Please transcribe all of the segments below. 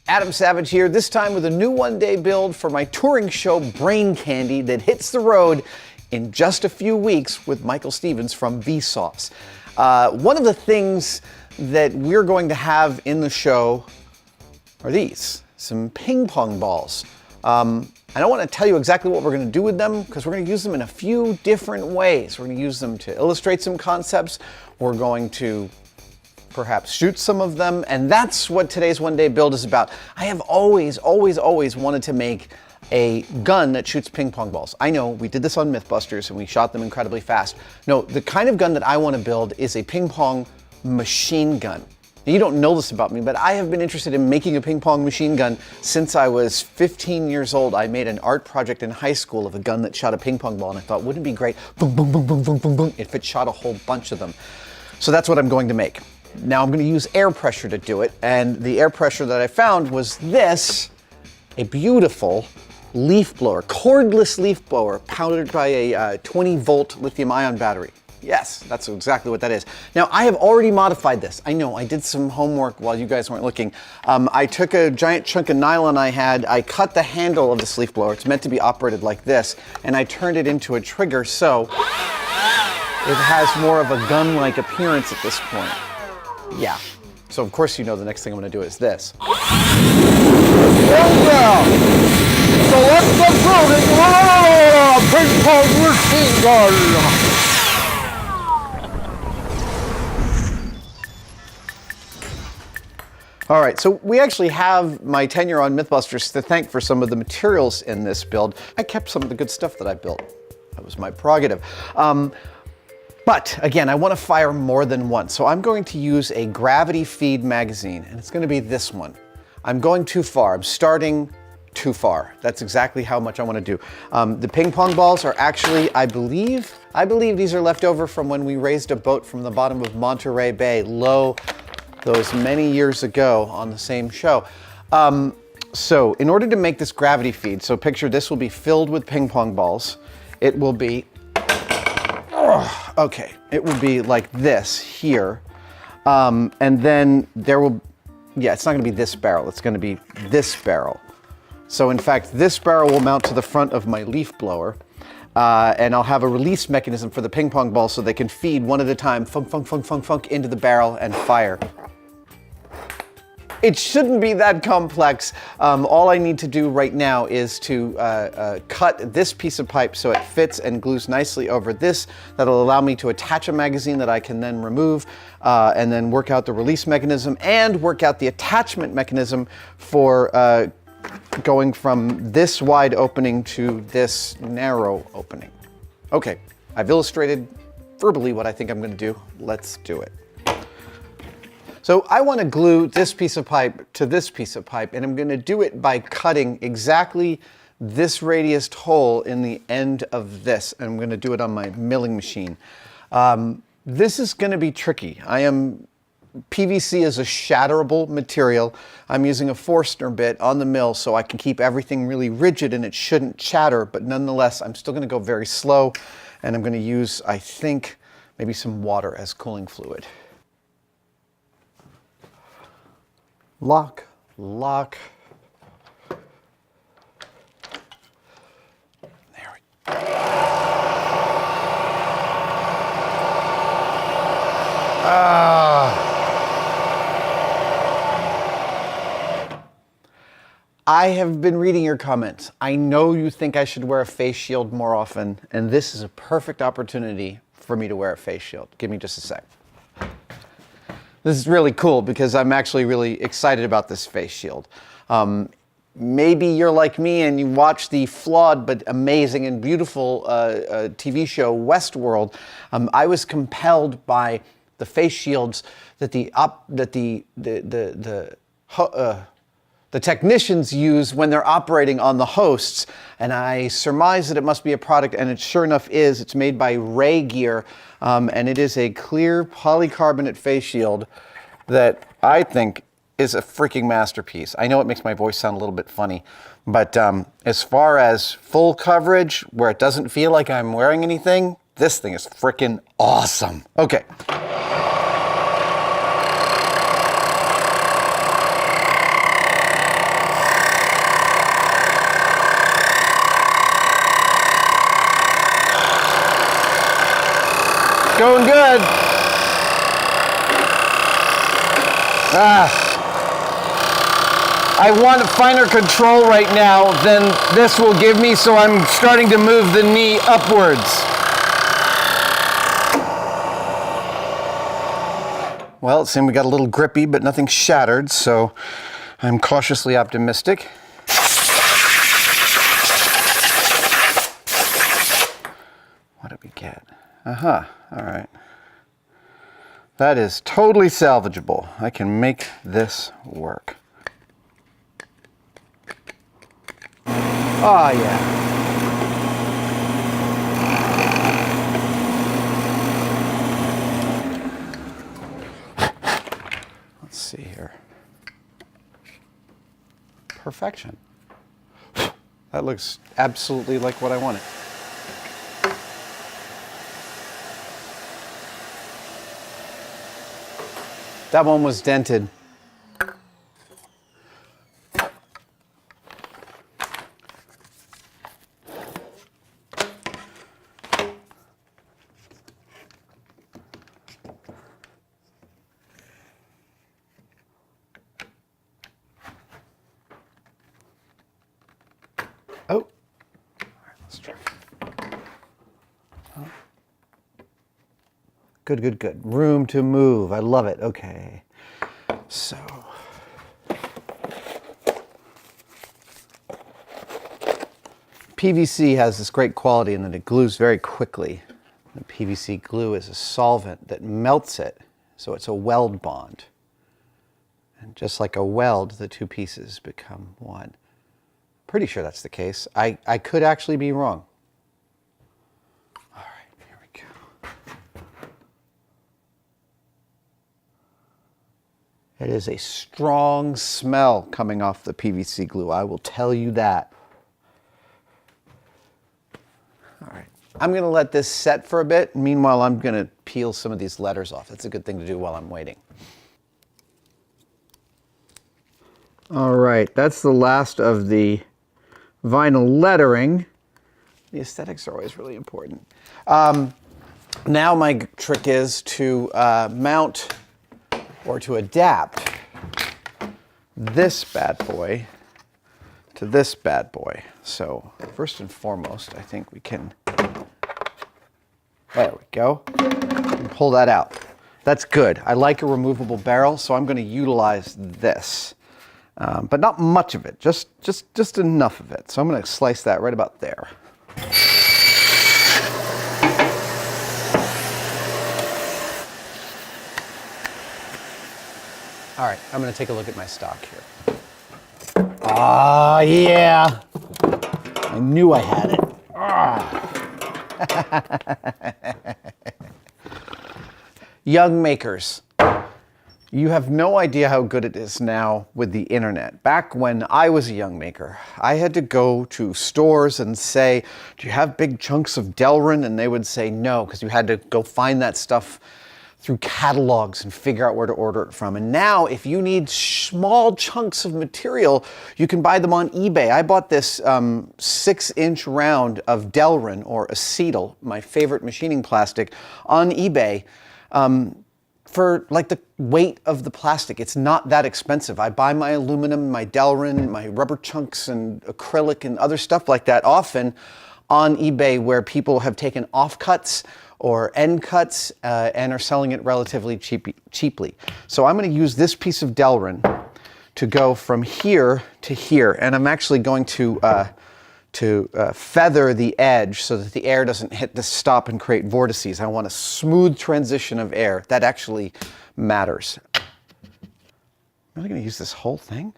Adam Savage here, this time with a new one-day build for my touring show Brain Candy that hits the road in just a few weeks with Michael Stevens from Vsauce. One of the things that we're going to have in the show are these, some ping pong balls. I don't want to tell you exactly what we're going to do with them because we're going to use them in a few different ways. We're going to use them to illustrate some concepts. We're going to perhaps shoot some of them, and that's what today's one-day build is about. I have always wanted to make a gun that shoots ping pong balls. I know, we did this on Mythbusters and we shot them incredibly fast. No, the kind of gun that I want to build is a ping pong machine gun. Now, you don't know this about me, but I have been interested in making a ping pong machine gun since I was 15 years old. I made an art project in high school of a gun that shot a ping pong ball, and I thought, wouldn't it be great, boom, boom, boom, boom, boom, boom, boom, if it shot a whole bunch of them. So that's what I'm going to make. Now I'm going to use air pressure to do it, and the air pressure that I found was this, a beautiful leaf blower, cordless leaf blower, powered by a 20-volt lithium-ion battery. Yes, that's exactly what that is. Now, I have already modified this. I know, I did some homework while you guys weren't looking. I took a giant chunk of nylon I had, I cut the handle of this leaf blower, it's meant to be operated like this, and I turned it into a trigger so it has more of a gun-like appearance at this point. Yeah. So of course you know the next thing I'm going to do is this. So let's get through this ping pong machine gun. All right, so we actually have my tenure on Mythbusters to thank for some of the materials in this build. I kept some of the good stuff that I built. That was my prerogative. But again, I want to fire more than once, so I'm going to use a gravity feed magazine, and it's going to be this one. I'm going too far. I'm starting too far. That's exactly how much I want to do. The ping pong balls are actually, I believe these are left over from when we raised a boat from the bottom of Monterey Bay, those many years ago on the same show. So in order to make this gravity feed, so picture this will be filled with ping pong balls. It will be okay, it will be like this here. And then there will, yeah, it's not gonna be this barrel, it's gonna be this barrel. So in fact, this barrel will mount to the front of my leaf blower, and I'll have a release mechanism for the ping pong balls so they can feed one at a time, funk, funk, funk, funk, funk, into the barrel and fire. It shouldn't be that complex. All I need to do right now is to cut this piece of pipe so it fits and glues nicely over this. That'll allow me to attach a magazine that I can then remove and then work out the release mechanism and work out the attachment mechanism for going from this wide opening to this narrow opening. Okay, I've illustrated verbally what I think I'm going to do. Let's do it. So I want to glue this piece of pipe to this piece of pipe, and I'm going to do it by cutting exactly this radiused hole in the end of this, and I'm going to do it on my milling machine. This is going to be tricky. PVC is a shatterable material. I'm using a Forstner bit on the mill so I can keep everything really rigid and it shouldn't chatter, but nonetheless, I'm still going to go very slow, and I'm going to use, I think, maybe some water as cooling fluid. Lock, lock. There we go. I have been reading your comments. I know you think I should wear a face shield more often, and this is a perfect opportunity for me to wear a face shield. Give me just a sec. This is really cool because I'm actually really excited about this face shield. Maybe you're like me and you watch the flawed but amazing and beautiful TV show Westworld. I was compelled by the face shields that the technicians use when they're operating on the hosts, and I surmise that it must be a product, and it sure enough is. It's made by Ray Gear, and it is a clear polycarbonate face shield that I think is a freaking masterpiece. I know it makes my voice sound a little bit funny, but as far as full coverage, where it doesn't feel like I'm wearing anything, this thing is freaking awesome. Okay. Going good. I want finer control right now than this will give me, so I'm starting to move the knee upwards. Well, it seemed we got a little grippy, but nothing shattered, so I'm cautiously optimistic. What did we get? All right. That is totally salvageable. I can make this work. Oh, yeah. Let's see here. Perfection. That looks absolutely like what I wanted. That one was dented. Oh, all right, let's try. Good, good, good. Room to move. I love it. Okay. So. PVC has this great quality in that it glues very quickly. The PVC glue is a solvent that melts it, so it's a weld bond. And just like a weld, the two pieces become one. Pretty sure that's the case. I could actually be wrong. All right, here we go. It is a strong smell coming off the PVC glue, I will tell you that. All right, I'm gonna let this set for a bit. Meanwhile, I'm gonna peel some of these letters off. That's a good thing to do while I'm waiting. All right, that's the last of the vinyl lettering. The aesthetics are always really important. Now my trick is to mount or to adapt this bad boy to this bad boy. So first and foremost, I think we can, there we go, and pull that out. That's good. I like a removable barrel, so I'm going to utilize this. But not much of it, just enough of it. So I'm going to slice that right about there. All right, I'm going to take a look at my stock here. Ah, yeah. I knew I had it. Young makers. You have no idea how good it is now with the internet. Back when I was a young maker, I had to go to stores and say, do you have big chunks of Delrin? And they would say no, because you had to go find that stuff through catalogs and figure out where to order it from. And now, if you need small chunks of material, you can buy them on eBay. I bought this 6-inch round of Delrin, or acetal, my favorite machining plastic, on eBay. For like the weight of the plastic. It's not that expensive. I buy my aluminum, my Delrin, my rubber chunks and acrylic and other stuff like that often on eBay, where people have taken offcuts or end cuts and are selling it relatively cheaply. So I'm going to use this piece of Delrin to go from here to here, and I'm actually going to feather the edge so that the air doesn't hit the stop and create vortices. I want a smooth transition of air. That actually matters. I'm really going to use this whole thing?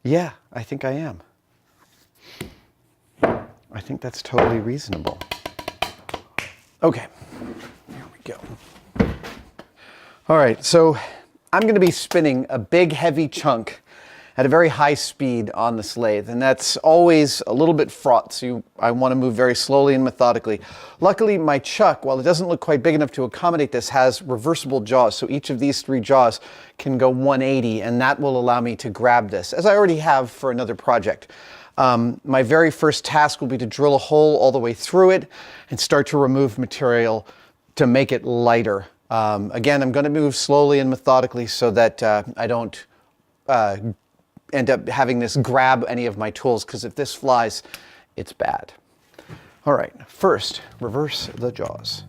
Yeah, I think I am. I think that's totally reasonable. Okay, here we go. All right, so I'm going to be spinning a big, heavy chunk at a very high speed on this lathe, and that's always a little bit fraught, so I want to move very slowly and methodically. Luckily, my chuck, while it doesn't look quite big enough to accommodate this, has reversible jaws, so each of these 3 jaws can go 180, and that will allow me to grab this, as I already have for another project. My very first task will be to drill a hole all the way through it and start to remove material to make it lighter. Again, I'm going to move slowly and methodically so that I don't end up having this grab any of my tools, because if this flies, it's bad. All right, first, reverse the jaws.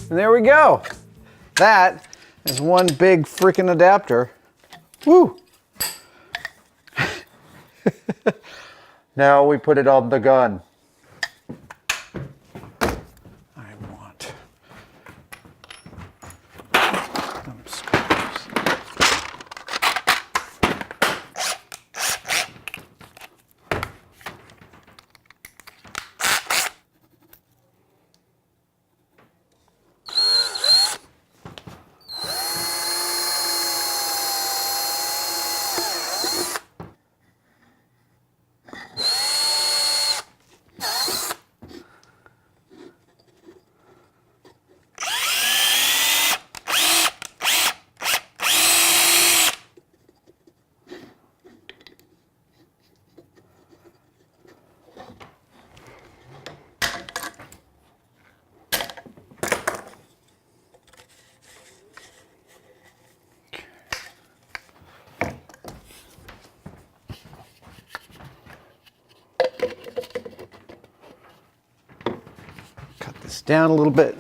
And there we go. That is one big freaking adapter. Woo! Now we put it on the gun. I want some screws. Down a little bit.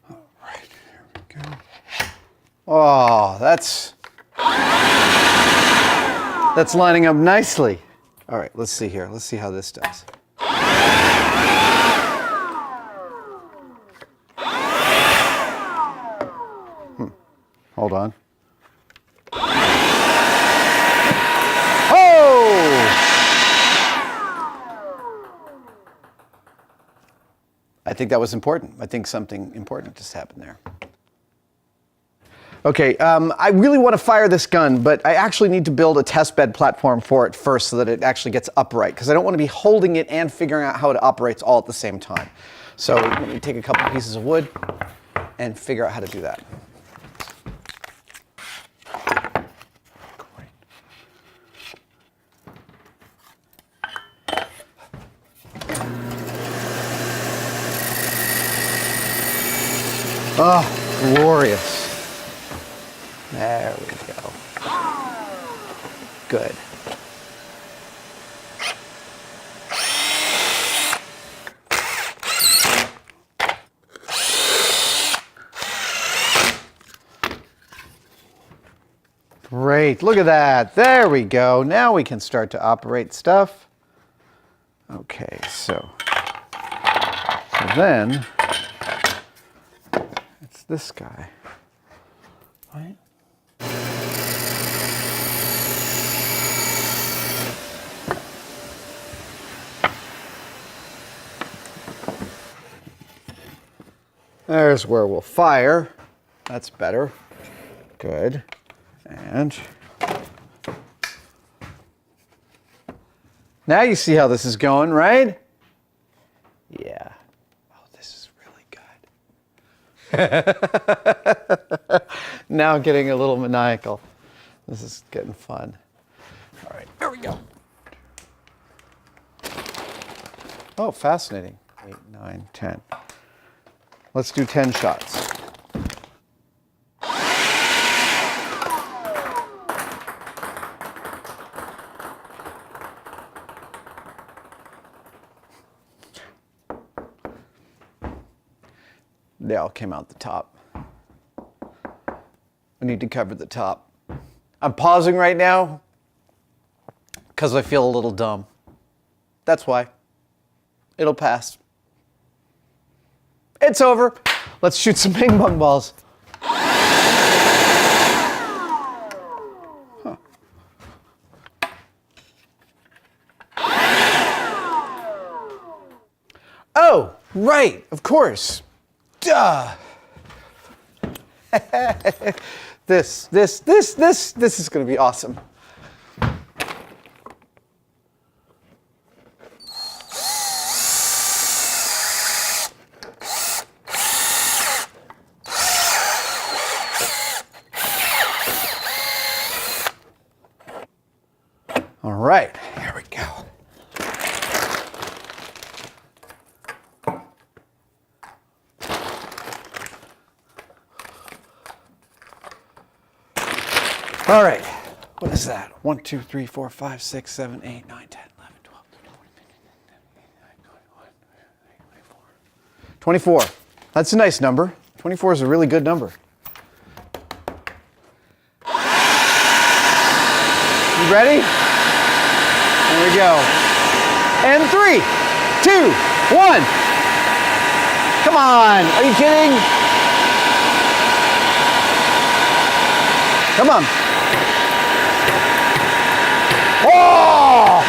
All right, here we go. Oh, that's lining up nicely. All right, let's see here. Let's see how this does. Hold on. Oh! I think that was important. I think something important just happened there. Okay, I really want to fire this gun, but I actually need to build a test bed platform for it first so that it actually gets upright, because I don't want to be holding it and figuring out how it operates all at the same time. So let me take a couple pieces of wood and figure out how to do that. Oh, glorious. There we go. Good. Great, look at that. There we go. Now we can start to operate stuff. Okay, so then it's this guy, right? There's where we'll fire. That's better. Good. And now you see how this is going, right? Yeah. Oh, this is really good. Now I'm getting a little maniacal. This is getting fun. All right, here we go. Oh, fascinating. 8, 9, 10. Let's do 10 shots. They all came out the top. I need to cover the top. I'm pausing right now because I feel a little dumb. That's why. It'll pass. It's over. Let's shoot some ping pong balls. Huh. Oh, right, of course. Duh. This is going to be awesome. All right, here we go. All right, what is that? 1, 2, 3, 4, 5, 6, 7, 8, 9, 10, 11, 12, 13, 14, 24. That's a nice number. 24 is a really good number. You ready? Here we go. And 3, 2, 1. Come on, are you kidding? Come on. Oh!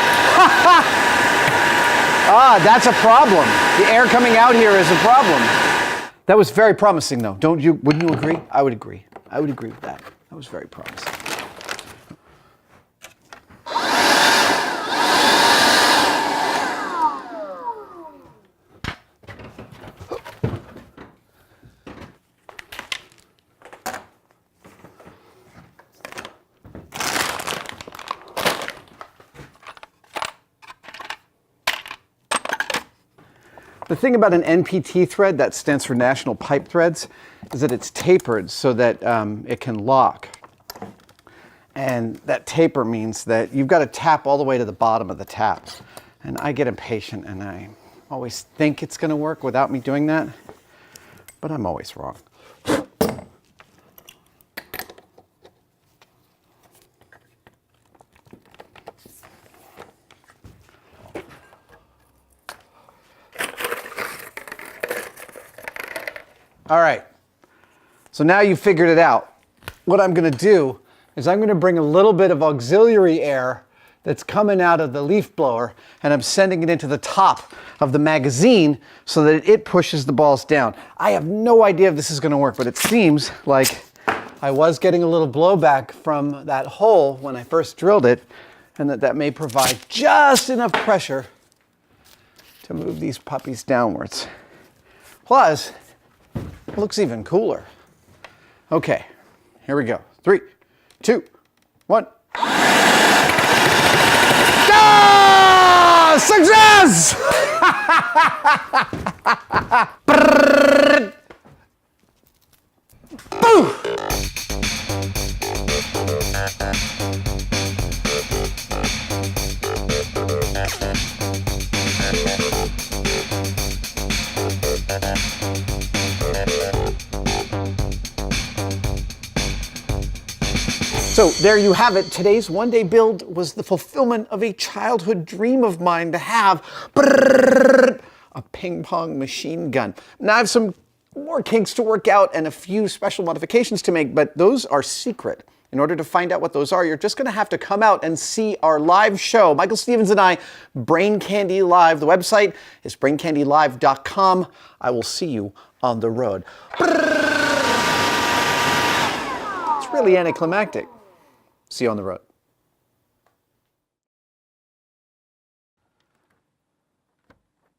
Ah, that's a problem. The air coming out here is a problem. That was very promising, though. Wouldn't you agree? I would agree. I would agree with that. That was very promising. The thing about an NPT thread, that stands for National Pipe Threads, is that it's tapered so that it can lock. And that taper means that you've got to tap all the way to the bottom of the tap. And I get impatient and I always think it's going to work without me doing that, but I'm always wrong. All right, so now you've figured it out. What I'm going to do is I'm going to bring a little bit of auxiliary air that's coming out of the leaf blower, and I'm sending it into the top of the magazine so that it pushes the balls down. I have no idea if this is going to work, but it seems like I was getting a little blowback from that hole when I first drilled it, and that may provide just enough pressure to move these puppies downwards. Plus, it looks even cooler. Okay, here we go. 3, 2, 1. Ah! Success! Boom! So there you have it. Today's one-day build was the fulfillment of a childhood dream of mine to have a ping pong machine gun. Now I have some more kinks to work out and a few special modifications to make, but those are secret. In order to find out what those are, you're just going to have to come out and see our live show. Michael Stevens and I, Brain Candy Live. The website is braincandylive.com. I will see you on the road. It's really anticlimactic. See you on the road.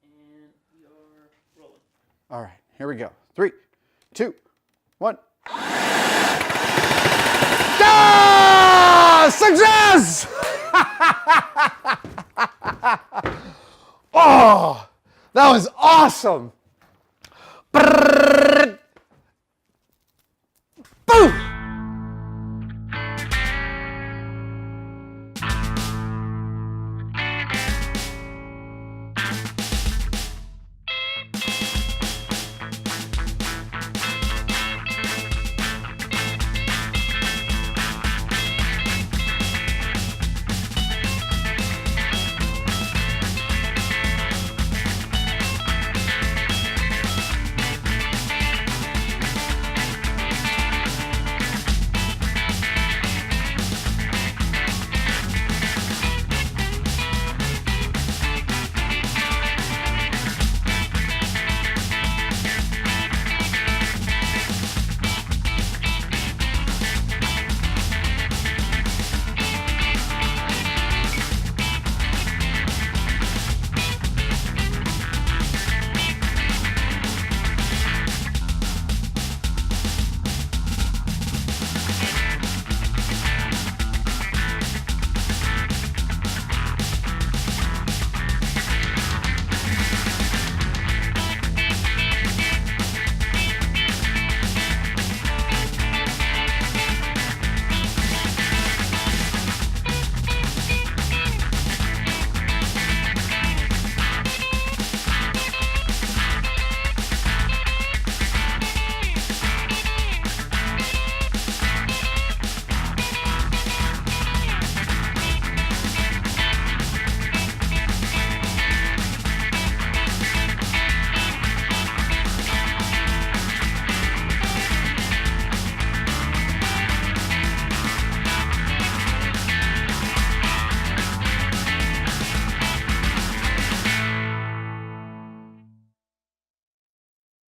And you're rolling. All right, here we go. 3, 2, 1. Ah! Success! Oh, that was awesome.